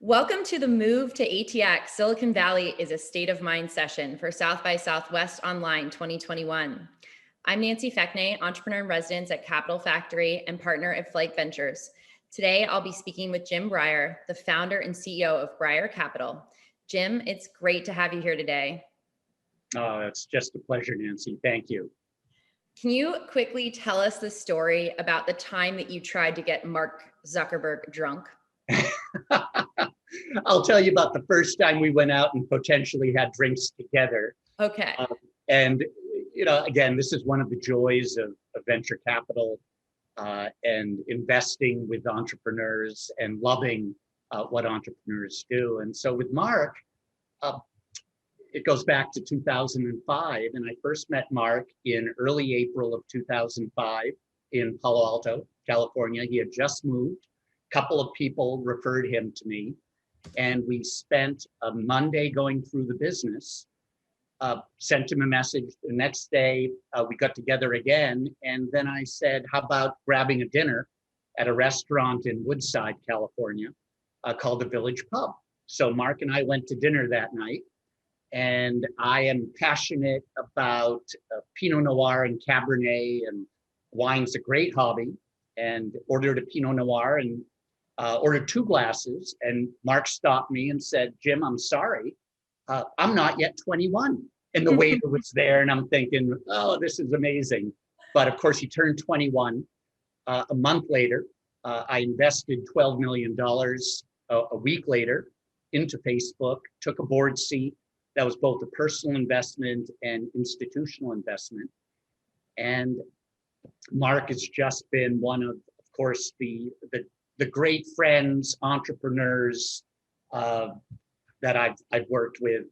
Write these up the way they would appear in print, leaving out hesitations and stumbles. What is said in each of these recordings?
Welcome to the Move to ATX. Silicon Valley is a state of mind session for South by Southwest Online 2021. I'm Nancy Feckney, entrepreneur in residence at Capital Factory and partner at Flight Ventures. Today, I'll be speaking with Jim Breyer, the founder and CEO of Breyer Capital. Jim, it's great to have you here today. Oh, it's just a pleasure, Nancy. Thank you. Can you quickly tell us the story about the time that you tried to get Mark Zuckerberg drunk? I'll tell you about the first time we went out and potentially had drinks together. Okay. And, again, this is one of the joys of venture capital and investing with entrepreneurs and loving what entrepreneurs do. And so with Mark, it goes back to 2005. And I first met Mark in early April of 2005 in Palo Alto, California. He had just moved. A couple of people referred him to me. And we spent a Monday going through the business, sent him a message. The next day, we got together again. And then I said, how about grabbing a dinner at a restaurant in Woodside, California, called the Village Pub. So Mark and I went to dinner that night. And I am passionate about Pinot Noir and Cabernet, and wine's a great hobby, and ordered a Pinot Noir and ordered 2 glasses, and Mark stopped me and said, Jim, I'm sorry, I'm not yet 21. And the waiter was there, and I'm thinking, oh, this is amazing. But of course, he turned 21. A month later, I invested $12 million a week later into Facebook, took a board seat. That was both a personal investment and institutional investment. And Mark has just been one of course, the great friends, entrepreneurs that I've worked with.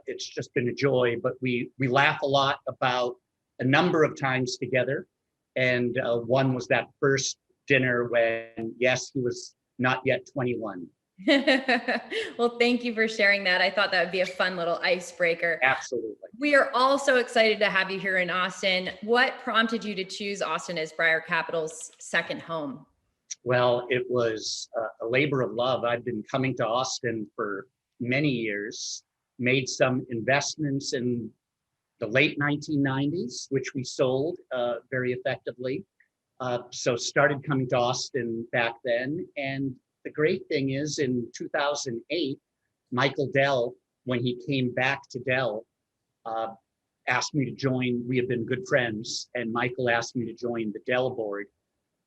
It's just been a joy, but we laugh a lot about a number of times together. And one was that first dinner when, yes, he was not yet 21. Well, thank you for sharing that. I thought that would be a fun little icebreaker. Absolutely. We are all so excited to have you here in Austin. What prompted you to choose Austin as Breyer Capital's second home? Well, it was a labor of love. I've been coming to Austin for many years, made some investments in the late 1990s, which we sold very effectively. So started coming to Austin back then. And the great thing is in 2008, Michael Dell, when he came back to Dell, asked me to join. We have been good friends, and Michael asked me to join the Dell board.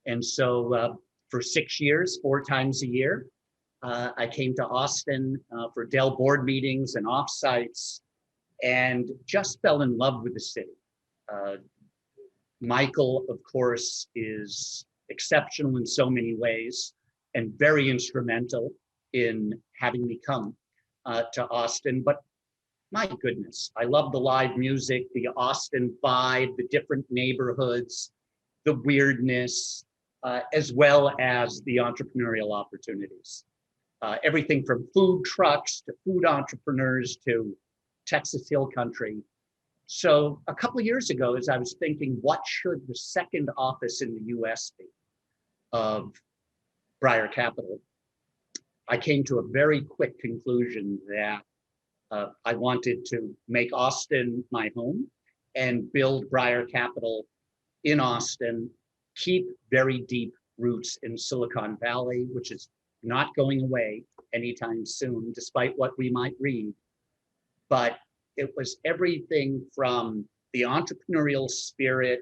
And so for 6 years, 4 times a year, I came to Austin for Dell board meetings and offsites, and just fell in love with the city. Michael, of course, is exceptional in so many ways and very instrumental in having me come to Austin. But my goodness, I love the live music, the Austin vibe, the different neighborhoods, the weirdness, as well as the entrepreneurial opportunities. Everything from food trucks to food entrepreneurs to Texas Hill Country. So a couple of years ago, as I was thinking, what should the second office in the US be of Breyer Capital, I came to a very quick conclusion that I wanted to make Austin my home and build Breyer Capital in Austin, keep very deep roots in Silicon Valley, which is not going away anytime soon, despite what we might read. But it was everything from the entrepreneurial spirit,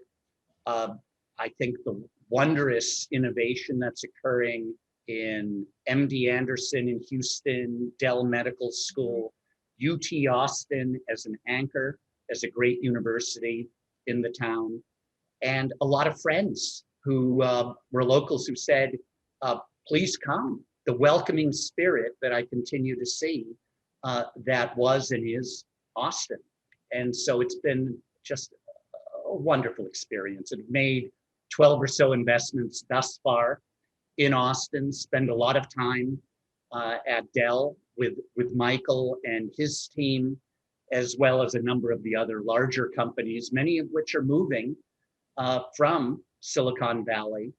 I think the wondrous innovation that's occurring in MD Anderson in Houston, Dell Medical School, UT Austin as an anchor, as a great university in the town, and a lot of friends who were locals who said, please come. The welcoming spirit that I continue to see that was and is Austin. And so it's been just a wonderful experience. I've made 12 or so investments thus far in Austin, spend a lot of time at Dell with Michael and his team, as well as a number of the other larger companies, many of which are moving from Silicon Valley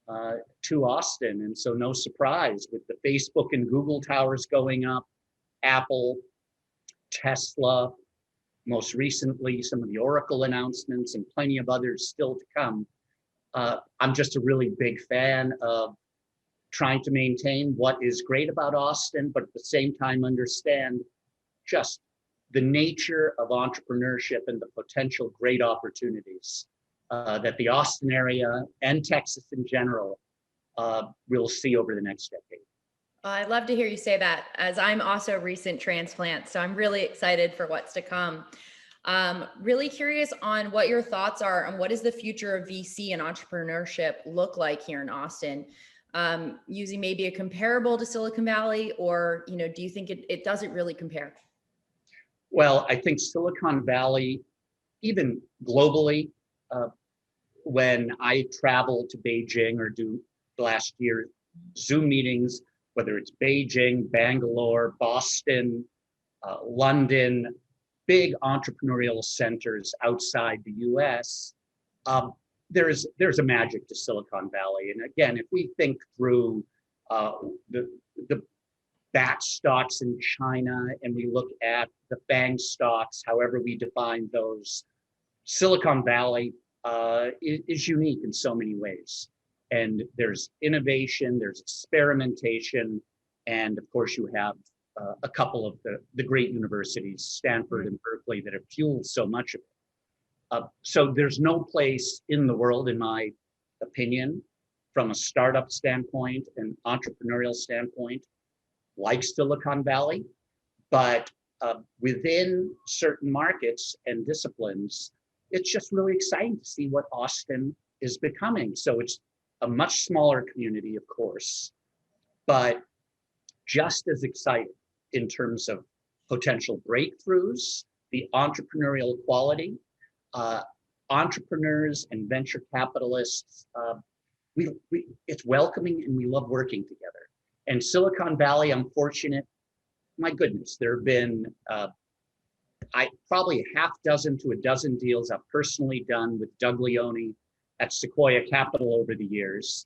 to Austin. And so no surprise with the Facebook and Google towers going up, Apple, Tesla, most recently, some of the Oracle announcements and plenty of others still to come. I'm just a really big fan of trying to maintain what is great about Austin, but at the same time understand just the nature of entrepreneurship and the potential great opportunities that the Austin area and Texas in general we'll see over the next decade. I'd love to hear you say that, as I'm also a recent transplant, so I'm really excited for what's to come. Really curious on what your thoughts are on what does the future of VC and entrepreneurship look like here in Austin, using maybe a comparable to Silicon Valley, or do you think it doesn't really compare? Well, I think Silicon Valley, even globally, when I travel to Beijing or do last year Zoom meetings, whether it's Beijing, Bangalore, Boston, London, big entrepreneurial centers outside the US, there's a magic to Silicon Valley. And again, if we think through the BAT stocks in China and we look at the FANG stocks, however we define those, Silicon Valley is unique in so many ways. And there's innovation, there's experimentation, and of course you have a couple of the great universities, Stanford and Berkeley, that have fueled so much of it. So there's no place in the world, in my opinion, from a startup standpoint and entrepreneurial standpoint, like Silicon Valley. But within certain markets and disciplines, it's just really exciting to see what Austin is becoming. So it's a much smaller community, of course, but just as exciting in terms of potential breakthroughs, the entrepreneurial quality, entrepreneurs and venture capitalists, it's welcoming and we love working together. And Silicon Valley, I'm fortunate, my goodness, there have been probably a half dozen to a dozen deals I've personally done with Doug Leone at Sequoia Capital over the years.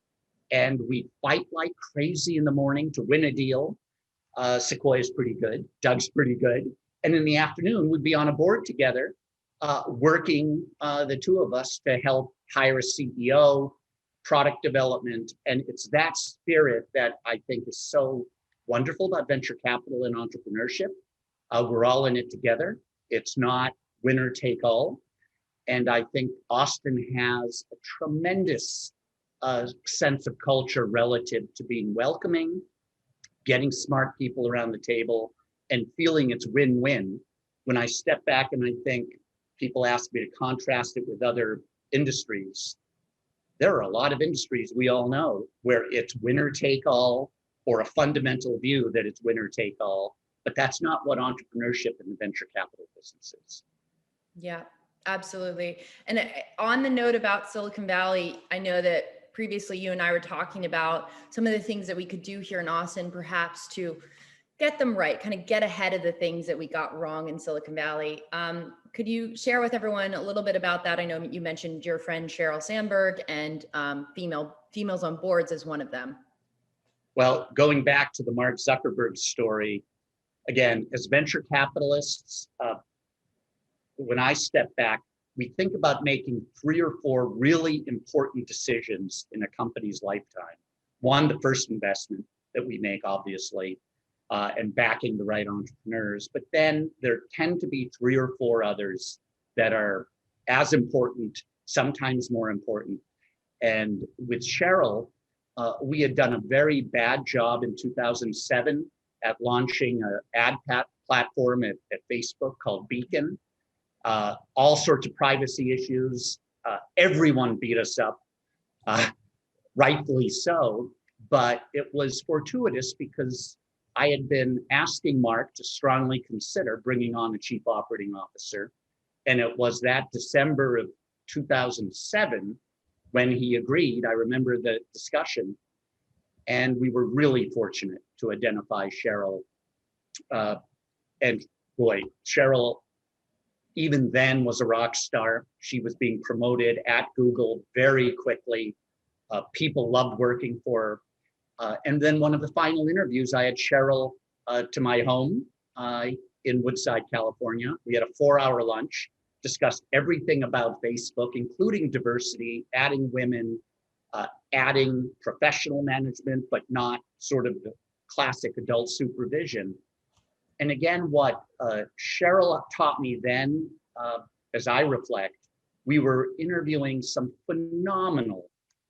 And we fight like crazy in the morning to win a deal. Sequoia's pretty good, Doug's pretty good. And in the afternoon, we'd be on a board together, working, the two of us, to help hire a CEO, product development. And it's that spirit that I think is so wonderful about venture capital and entrepreneurship. We're all in it together. It's not winner take all. And I think Austin has a tremendous sense of culture relative to being welcoming, getting smart people around the table, and feeling it's win-win. When I step back and I think, people ask me to contrast it with other industries, there are a lot of industries we all know where it's winner take all, or a fundamental view that it's winner take all, but that's not what entrepreneurship in the venture capital business is. Yeah, absolutely. And on the note about Silicon Valley, I know that previously you and I were talking about some of the things that we could do here in Austin, perhaps to get them right, kind of get ahead of the things that we got wrong in Silicon Valley. Could you share with everyone a little bit about that? I know you mentioned your friend Sheryl Sandberg, and females on boards as one of them. Well, going back to the Mark Zuckerberg story, again, as venture capitalists, when I step back, we think about making 3 or 4 really important decisions in a company's lifetime. One, the first investment that we make, obviously, and backing the right entrepreneurs. But then there tend to be 3 or 4 others that are as important, sometimes more important. And with Sheryl, we had done a very bad job in 2007 at launching an ad platform at Facebook called Beacon. All sorts of privacy issues. Everyone beat us up, rightfully so. But it was fortuitous because I had been asking Mark to strongly consider bringing on a chief operating officer. And it was that December of 2007 when he agreed. I remember the discussion. And we were really fortunate to identify Sheryl. And boy, Sheryl, even then, was a rock star. She was being promoted at Google very quickly. People loved working for her. And then one of the final interviews, I had Cheryl to my home in Woodside, California. We had a 4-hour lunch, discussed everything about Facebook, including diversity, adding women, adding professional management, but not sort of the classic adult supervision. And again, what Cheryl taught me then, as I reflect, we were interviewing some phenomenal,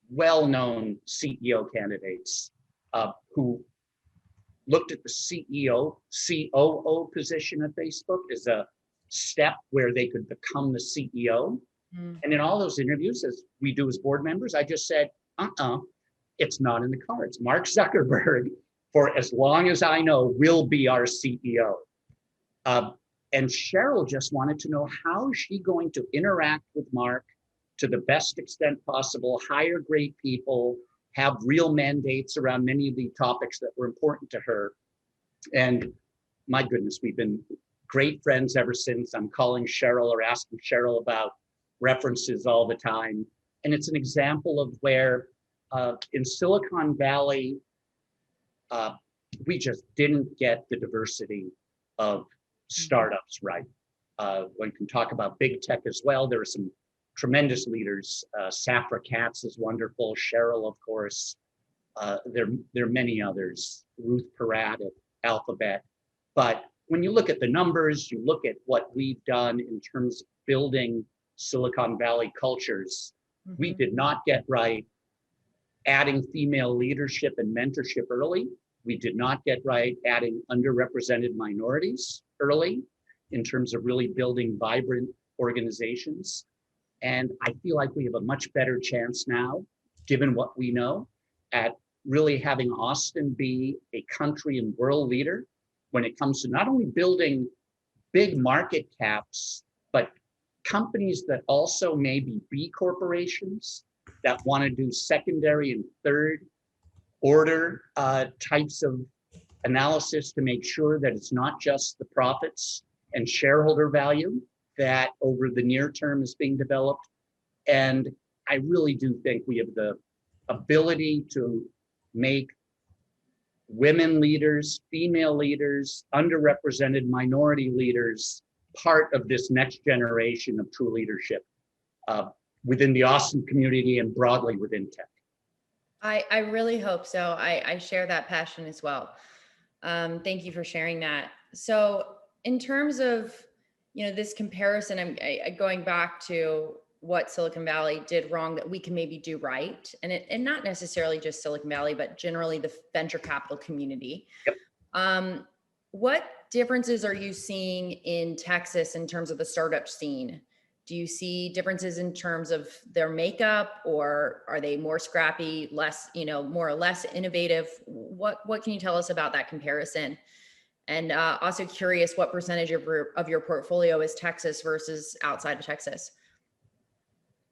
well-known CEO candidates who looked at the CEO, COO position at Facebook as a step where they could become the CEO. And in all those interviews, as we do as board members, I just said, it's not in the cards. Mark Zuckerberg, for as long as I know, will be our CEO. And Cheryl just wanted to know, how is she going to interact with Mark to the best extent possible, hire great people, have real mandates around many of the topics that were important to her. And my goodness, we've been great friends ever since. I'm calling Cheryl or asking Cheryl about references all the time. And it's an example of where in Silicon Valley, we just didn't get the diversity of startups right. One can talk about big tech as well. There are some tremendous leaders. Safra Katz is wonderful. Cheryl, of course. There are many others. Ruth Porat at Alphabet. But when you look at the numbers, you look at what we've done in terms of building Silicon Valley cultures, we did not get right adding female leadership and mentorship early. We did not get right adding underrepresented minorities early in terms of really building vibrant organizations. And I feel like we have a much better chance now, given what we know, at really having Austin be a country and world leader when it comes to not only building big market caps, but companies that also may be B corporations that want to do secondary and third order types of analysis to make sure that it's not just the profits and shareholder value that over the near term is being developed. And I really do think we have the ability to make women leaders, female leaders, underrepresented minority leaders part of this next generation of true leadership within the Austin community and broadly within tech. I really hope so. I share that passion as well. Thank you for sharing that. So in terms of, this comparison, I'm going back to what Silicon Valley did wrong that we can maybe do right. And not necessarily just Silicon Valley, but generally the venture capital community. Yep. What differences are you seeing in Texas in terms of the startup scene? Do you see differences in terms of their makeup, or are they more scrappy, less, more or less innovative? What can you tell us about that comparison? And also curious, what percentage of your portfolio is Texas versus outside of Texas?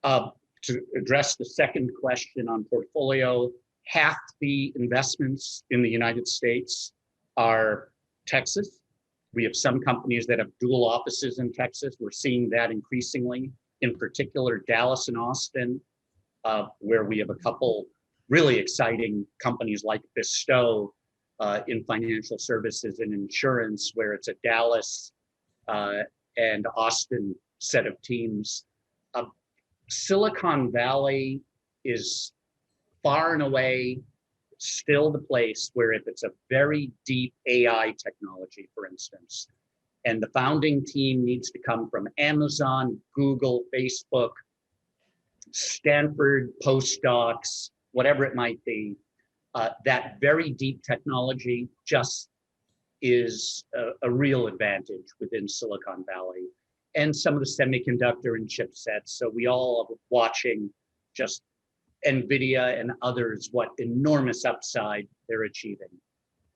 To address the second question on portfolio, half the investments in the United States are Texas. We have some companies that have dual offices in Texas. We're seeing that increasingly, in particular, Dallas and Austin, where we have a couple really exciting companies like Bestow in financial services and insurance, where it's a Dallas and Austin set of teams. Silicon Valley is far and away still the place where if it's a very deep AI technology, for instance, and the founding team needs to come from Amazon, Google, Facebook, Stanford postdocs, whatever it might be, that very deep technology just is a real advantage within Silicon Valley. And some of the semiconductor and chipsets. So we all are watching just NVIDIA and others, what enormous upside they're achieving.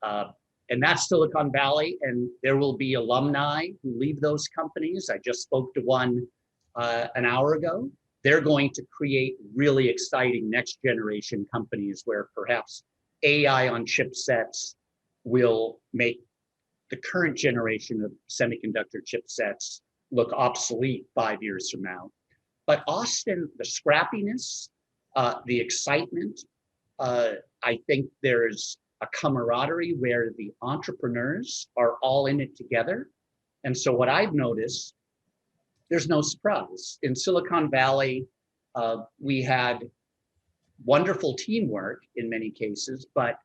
And that's Silicon Valley, and there will be alumni who leave those companies. I just spoke to one an hour ago. They're going to create really exciting next generation companies where perhaps AI on chipsets will make the current generation of semiconductor chipsets look obsolete 5 years from now. But Austin, the scrappiness, the excitement. I think there's a camaraderie where the entrepreneurs are all in it together. And so what I've noticed, there's no surprise. In Silicon Valley, we had wonderful teamwork in many cases, but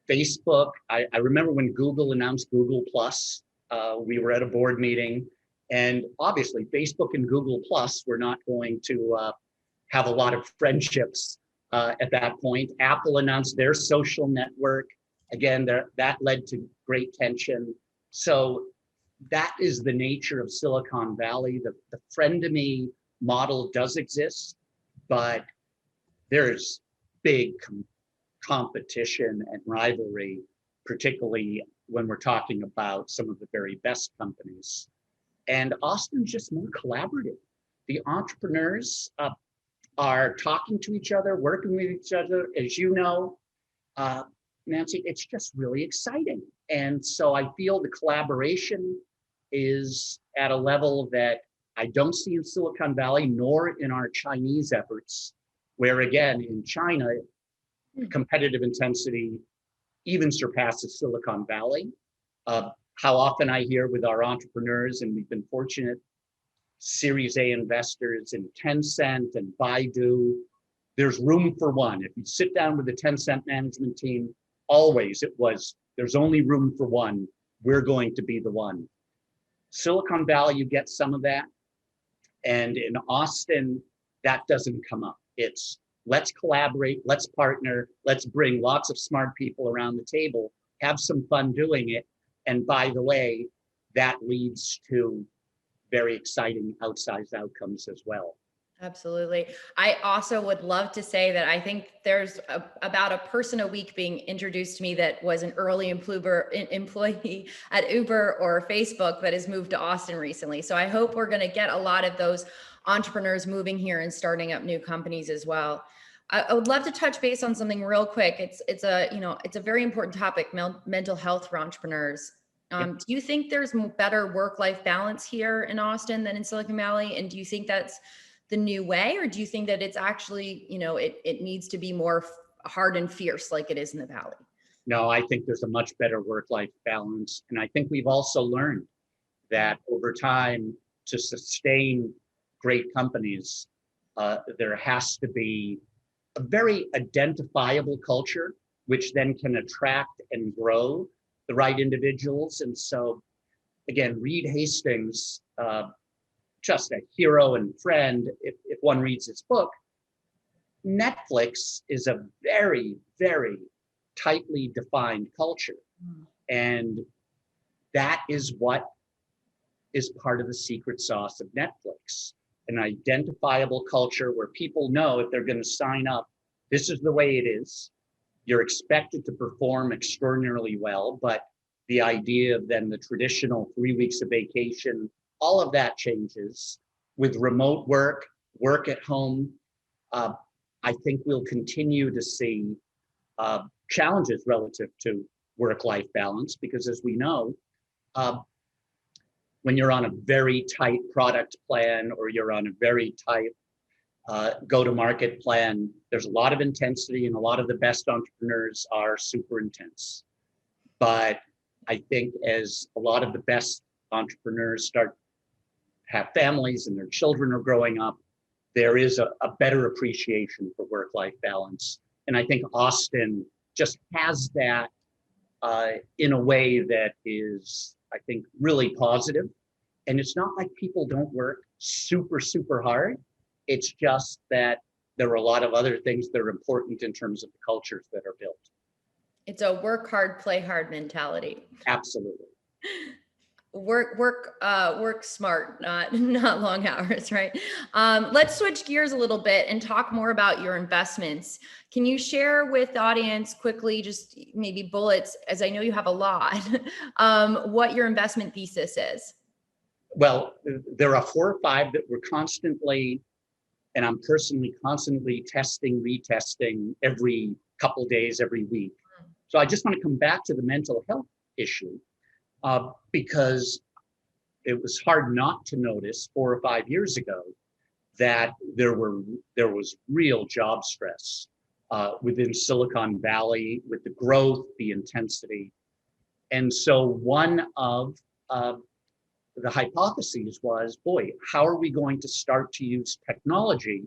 Facebook, I remember when Google announced Google Plus, we were at a board meeting, and obviously Facebook and Google Plus were not going to have a lot of friendships at that point. Apple announced their social network. Again, that led to great tension. So that is the nature of Silicon Valley. The friend-to-me model does exist, but there's big competition and rivalry, particularly when we're talking about some of the very best companies. And Austin's just more collaborative. The entrepreneurs are talking to each other, working with each other. As you know, Nancy, it's just really exciting. And so I feel the collaboration is at a level that I don't see in Silicon Valley, nor in our Chinese efforts, where again, in China, competitive intensity even surpasses Silicon Valley. How often I hear with our entrepreneurs, and we've been fortunate, Series A investors in Tencent and Baidu, there's room for one. If you sit down with the Tencent management team, always it was, there's only room for one. We're going to be the one. Silicon Valley, you get some of that. And in Austin, that doesn't come up. It's let's collaborate, let's partner, let's bring lots of smart people around the table, have some fun doing it. And by the way, that leads to very exciting outsized outcomes as well. Absolutely. I also would love to say that I think there's about a person a week being introduced to me that was an early employee at Uber or Facebook that has moved to Austin recently. So I hope we're going to get a lot of those entrepreneurs moving here and starting up new companies as well. I would love to touch base on something real quick. It's a very important topic, mental health for entrepreneurs. Do you think there's better work-life balance here in Austin than in Silicon Valley? And do you think that's the new way, or do you think that it's actually, it needs to be more hard and fierce like it is in the Valley? No, I think there's a much better work-life balance. And I think we've also learned that over time, to sustain great companies, there has to be a very identifiable culture, which then can attract and grow the right individuals. And so, again, Reed Hastings, just a hero and friend, if one reads his book. Netflix is a very, very tightly defined culture. And that is what is part of the secret sauce of Netflix. An identifiable culture where people know if they're going to sign up, this is the way it is. You're expected to perform extraordinarily well, but the idea of then the traditional 3 weeks of vacation, all of that changes with remote work, work at home. I think we'll continue to see challenges relative to work-life balance, because as we know, when you're on a very tight product plan or you're on a very tight go-to-market plan, there's a lot of intensity, and a lot of the best entrepreneurs are super intense. But I think as a lot of the best entrepreneurs have families and their children are growing up, there is a better appreciation for work-life balance. And I think Austin just has that in a way that is, I think, really positive. And it's not like people don't work super, super hard. It's just that there are a lot of other things that are important in terms of the cultures that are built. It's a work hard, play hard mentality. Absolutely. Work smart, not long hours, right? Let's switch gears a little bit and talk more about your investments. Can you share with the audience quickly, just maybe bullets, as I know you have a lot, what your investment thesis is? Well, there are 4 or 5 that we're constantly, and I'm personally constantly testing, retesting every couple days, every week. So I just want to come back to the mental health issue. Because it was hard not to notice 4 or 5 years ago that there was real job stress within Silicon Valley with the growth, the intensity. And so one of the hypotheses was, boy, how are we going to start to use technology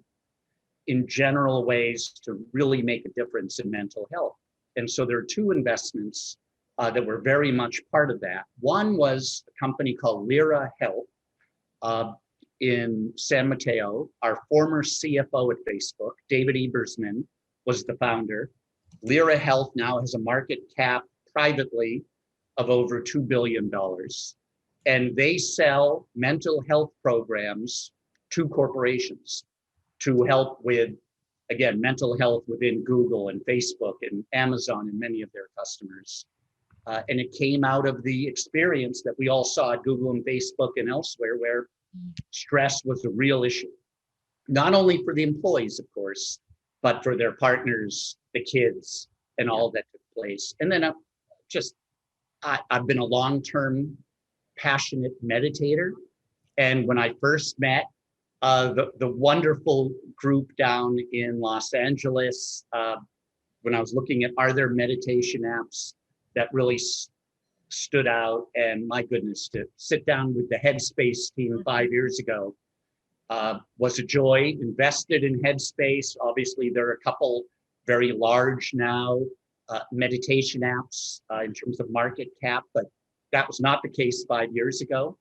in general ways to really make a difference in mental health? And so there are two investments that were very much part of that. One was a company called Lyra Health in San Mateo. Our former CFO at Facebook, David Ebersman, was the founder. Lyra Health now has a market cap privately of over $2 billion. And they sell mental health programs to corporations to help with, again, mental health within Google and Facebook and Amazon and many of their customers. And it came out of the experience that we all saw at Google and Facebook and elsewhere, where stress was a real issue, not only for the employees, of course, but for their partners, the kids, and all that took place. And then I've been a long-term passionate meditator. And when I first met the wonderful group down in Los Angeles, when I was looking at, are there meditation apps that really stood out? And my goodness, to sit down with the Headspace team 5 years ago was a joy. Invested in Headspace. Obviously, there are a couple very large now meditation apps in terms of market cap, but that was not the case 5 years ago.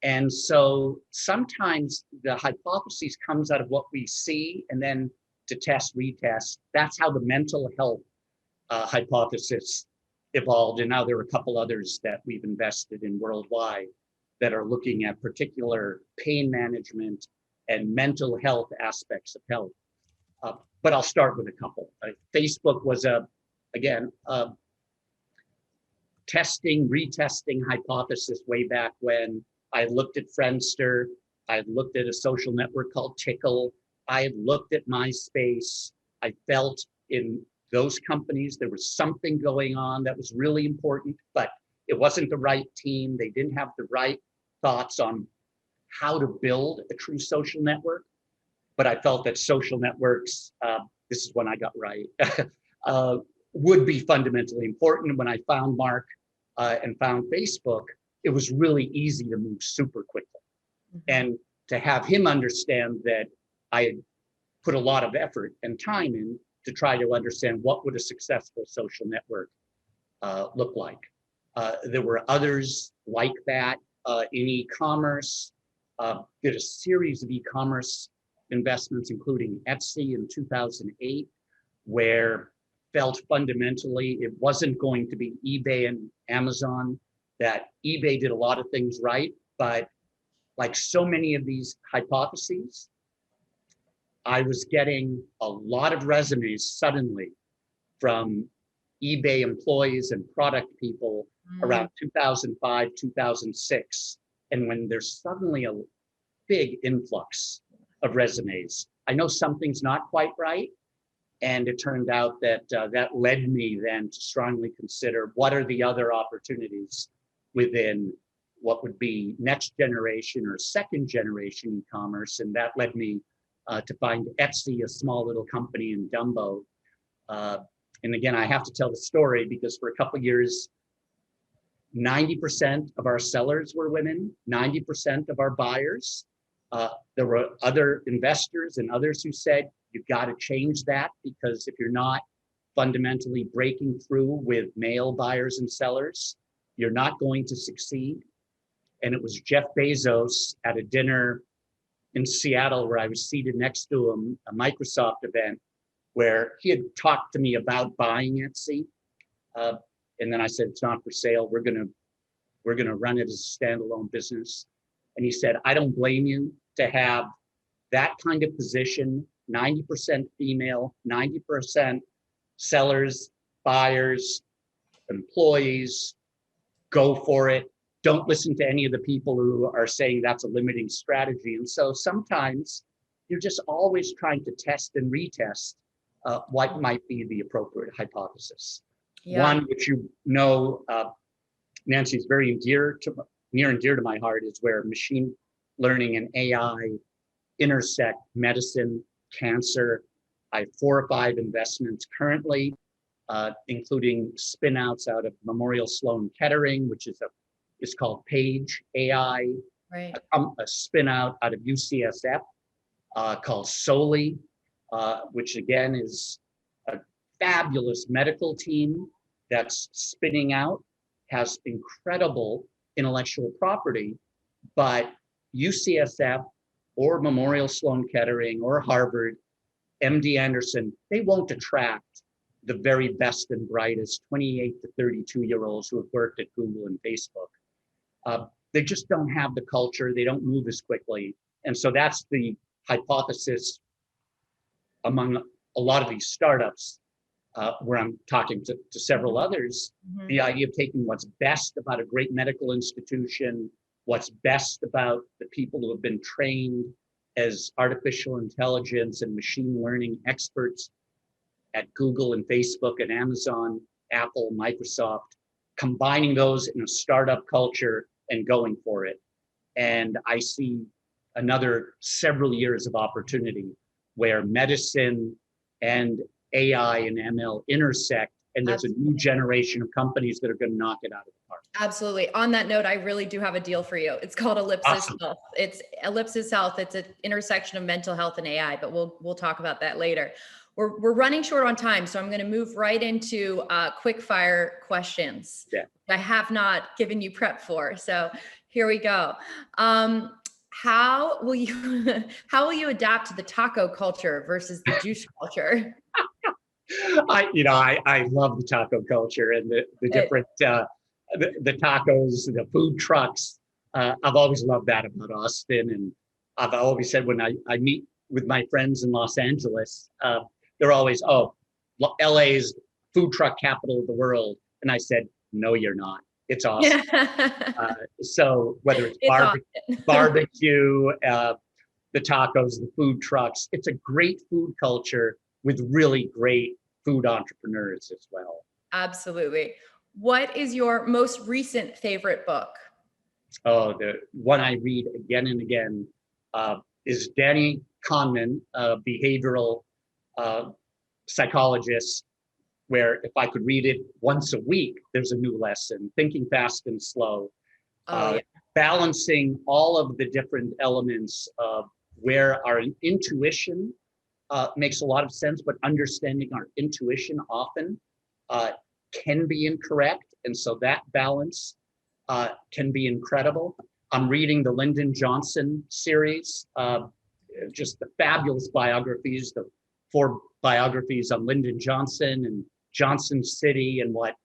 And so sometimes the hypothesis comes out of what we see, and then to test, retest. That's how the mental health hypothesis evolved. And now there are a couple others that we've invested in worldwide that are looking at particular pain management and mental health aspects of health. But I'll start with a couple. Facebook was again, testing, retesting hypothesis way back when. I looked at Friendster. I looked at a social network called Tickle. I had looked at MySpace. I felt in those companies there was something going on that was really important, but it wasn't the right team. They didn't have the right thoughts on how to build a true social network. But I felt that social networks, this is when I got right, would be fundamentally important. When I found Mark and found Facebook, it was really easy to move super quickly. Mm-hmm. And to have him understand that I had put a lot of effort and time in to try to understand what would a successful social network look like. There were others like that in e-commerce. Did a series of e-commerce investments, including Etsy in 2008, where felt fundamentally it wasn't going to be eBay and Amazon, that eBay did a lot of things right, but like so many of these hypotheses, I was getting a lot of resumes suddenly from eBay employees and product people around 2005, 2006. And when there's suddenly a big influx of resumes, I know something's not quite right. And it turned out that that led me then to strongly consider what are the other opportunities within what would be next generation or second generation e-commerce. And that led me to find Etsy, a small little company in Dumbo. And again, I have to tell the story because for a couple of years, 90% of our sellers were women, 90% of our buyers. There were other investors and others who said, you've got to change that because if you're not fundamentally breaking through with male buyers and sellers, you're not going to succeed. And it was Jeff Bezos at a dinner in Seattle where I was seated next to him, a Microsoft event, where he had talked to me about buying Etsy. And then I said, it's not for sale. We're gonna run it as a standalone business. And he said, I don't blame you to have that kind of position, 90% female, 90% sellers, buyers, employees, go for it. Don't listen to any of the people who are saying that's a limiting strategy. And so sometimes you're just always trying to test and retest what might be the appropriate hypothesis. Yeah. One which Nancy, is very near and dear to my heart is where machine learning and AI intersect medicine, cancer. I have 4 or 5 investments currently, including spin-outs out of Memorial Sloan Kettering, which is called Page AI, Right. a spin-out out of UCSF called Soli, which again is a fabulous medical team that's spinning out, has incredible intellectual property, but UCSF or Memorial Sloan Kettering or Harvard, MD Anderson, they won't attract the very best and brightest 28 to 32-year-olds who have worked at Google and Facebook. They just don't have the culture. They don't move as quickly. And so that's the hypothesis among a lot of these startups, where I'm talking to several others, the idea of taking what's best about a great medical institution, what's best about the people who have been trained as artificial intelligence and machine learning experts at Google and Facebook and Amazon, Apple, Microsoft, combining those in a startup culture and going for it. And I see another several years of opportunity where medicine and AI and ML intersect, and there's a new generation of companies that are going to knock it out of the park. Absolutely. On that note, I really do have a deal for you. It's called Ellipsis Health. It's Ellipsis Health. It's an intersection of mental health and AI, but we'll talk about that later. We're running short on time, so I'm going to move right into quick fire questions. Yeah. I have not given you prep for, so here we go. How will you adapt to the taco culture versus the juice culture? I love the taco culture and the different the tacos, the food trucks. I've always loved that about Austin, and I've always said when I meet with my friends in Los Angeles, they're always, LA's food truck capital of the world, and I said, no, you're not. It's Austin. So whether it's barbecue, the tacos, the food trucks, it's a great food culture with really great food entrepreneurs as well. Absolutely. What is your most recent favorite book? Oh, the one I read again and again is Danny Kahneman, a behavioral psychologist, where if I could read it once a week, there's a new lesson, thinking fast and slow, balancing all of the different elements of where our intuition makes a lot of sense, but understanding our intuition often can be incorrect. And so that balance can be incredible. I'm reading the Lyndon Johnson series, just the fabulous biographies, the 4 biographies on Lyndon Johnson and Johnson City and what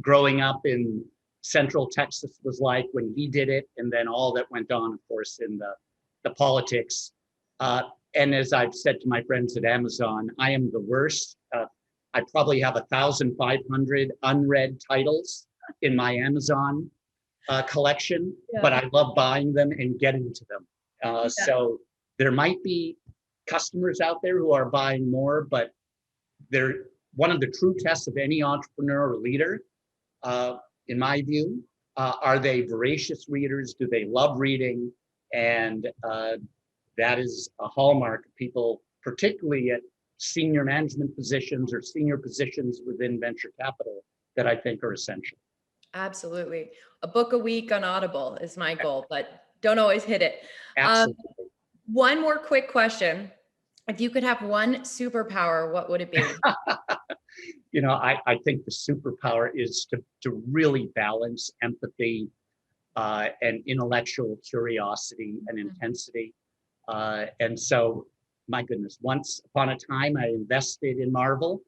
growing up in Central Texas was like when he did it, and then all that went on, of course, in the politics. And as I've said to my friends at Amazon, I am the worst. I probably have 1,500 unread titles in my Amazon collection, but I love buying them and getting to them. So there might be customers out there who are buying more, but they're one of the true tests of any entrepreneur or leader, in my view. Are they voracious readers? Do they love reading? And that is a hallmark of people, particularly at senior management positions or senior positions within venture capital, that I think are essential. Absolutely. A book a week on Audible is my goal, but don't always hit it. Absolutely. One more quick question. If you could have one superpower, what would it be? I think the superpower is to really balance empathy and intellectual curiosity and intensity. And so, my goodness, once upon a time, I invested in Marvel,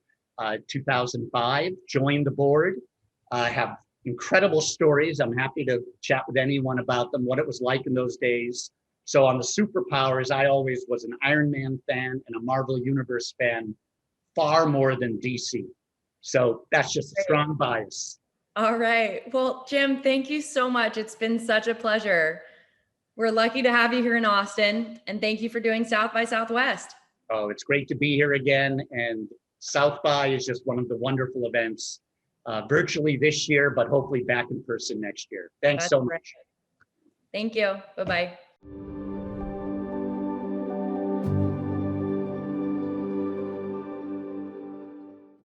2005, joined the board, have incredible stories. I'm happy to chat with anyone about them, what it was like in those days. So on the superpowers, I always was an Iron Man fan and a Marvel Universe fan, far more than DC. So that's just a strong bias. All right. Well, Jim, thank you so much. It's been such a pleasure. We're lucky to have you here in Austin, and thank you for doing South by Southwest. Oh, it's great to be here again. And South by is just one of the wonderful events, virtually this year, but hopefully back in person next year. Thanks so much. Thank you. Bye-bye.